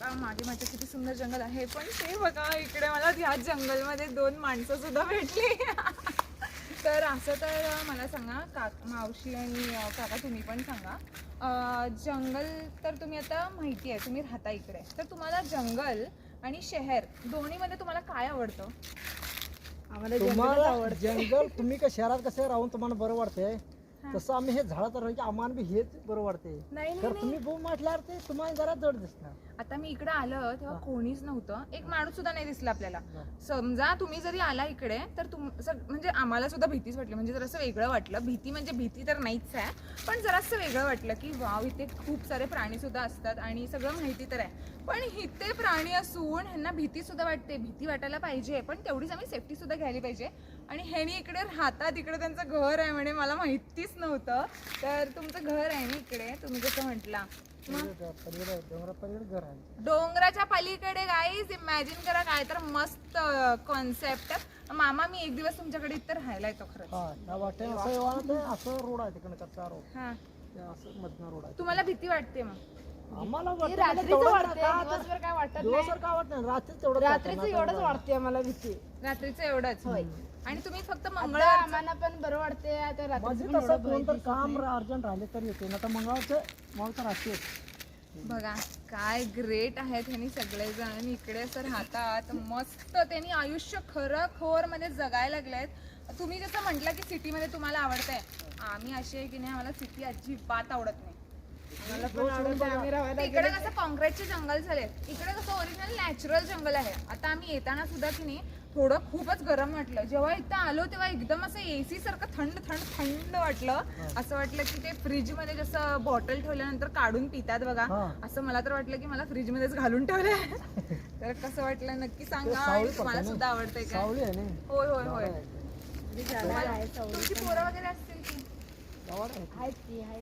का मागे माझ्या किती सुंदर जंगल आहे, पण ते बघा इकडे मला ह्या जंगलमध्ये 2 माणसं सुद्धा भेटली. तर असं तर मला सांगा मावशी आणि काका तुम्ही पण सांगा, जंगल तर तुम्ही आता माहिती आहे तुम्ही राहता इकडे, तर तुम्हाला जंगल आणि शहर दोन्हीमध्ये तुम्हाला काय आवडतं? आम्हाला तुम्हाला जंगल तुम्ही का शहरात कसं राहून तुम्हाला बरं वाटतंय, हा. तसं आम्ही हे झाडात राहू की आम्हाला बी हेच बरं वाटते. नाही तर तुम्ही बो म्हटल्यावर ते तुम्हाला जरा जड दिसणार. आता मी इकडे आलं तेव्हा हा. कोणीच नव्हतं, एक माणूस सुद्धा नाही दिसला आपल्याला. हा. समजा तुम्ही जरी आला इकडे तर म्हणजे आम्हाला सुद्धा भीतीच वाटली, म्हणजे जरासं वेगळं वाटलं. भीती म्हणजे भीती तर नाहीच आहे, पण जरासं वेगळं वाटलं की वाव इथे खूप सारे प्राणी सुद्धा असतात आणि सगळं माहिती तर आहे. पण इथे प्राणी असून ह्यांना भीती सुद्धा वाटते. भीती वाटायला पाहिजे, पण तेवढीच आम्ही सेफ्टी सुद्धा घ्यायला पाहिजे. आणि ह्यानी इकडे राहतात, इकडे त्यांचं घर आहे म्हणे, मला माहितीच नव्हतं. तर तुमचं घर आहे ना इकडे, तुम्ही जसं म्हटला डोंगरापलीकडे घर आहे. डोंगराच्या पलीकडे गाईज इमॅजिन करा, काय तर मस्त कॉन्सेप्ट. मामा मी एक दिवस तुमच्याकडे इथं राहायला येतो खरंच. हा त्या वाटे असं वाटत आहे, असं रोड आहे तिकडे कच्चा रोड, हा, ते असं मधनं रोड आहे. तुम्हाला भीती वाटते मग? आम्हाला ती वाटतं रात्रीचं तेवढं वाटते, का आता दिवसभर काय वाटत दिवसभर नाही. काय वाटत नाही, रात्रीच तेवढं रात्रीचं एवढंच वाटते आम्हाला भीती. रात्रीचं एवढंच. होय. आणि तुम्ही फक्त आता मंगळवार आम्हाला पण बरं वाटते आता म्हणजे रात्रीचं पण तसं एवढं कोण तर भय काम दिसत नाही. अर्जंट राहिले तर येते ना, तर मंगळवारचं तर असतेच. बघा काय ग्रेट आहेत ह्यांनी सगळेजण इकडे असं राहतात मस्त. त्यांनी आयुष्य खरंखोर मध्ये जगायला लागलेत. तुम्ही जसं म्हटलं की सिटीमध्ये तुम्हाला आवडतंय, आम्ही अशी आहे की नाही, आम्हाला सिटी अजिबात आवडत नाही. आम्हाला पण आवडते, आम्ही राहायला इकडे गेलो. कसं कॉन्क्रीटचे जंगल झालेत, इकडे कसं ओरिजिनल नॅचरल जंगल आहे. आता आम्ही येताना सुद्धा की नाही थोडं खूपच गरम वाटलं. जेव्हा इथं आलो तेव्हा एकदम असं एसी सारखं थंड थंड थंड वाटलं. असं वाटलं की ते फ्रीज मध्ये जसं बॉटल ठेवल्यानंतर काढून पितात बघा, हा. असं मला तर वाटलं की मला फ्रीज मध्येच घालून ठेवलंय. तर कसं वाटलं नक्की ते सांगा. सावली आणि तुम्हाला पडते ना. सुद्धा आवडतंय का? सावली आहे ना. होय होय होय. झाडं आहे, सावली तुमची पण पोरं वगैरे असतील की? गावात आहे. आहेत की आहेत.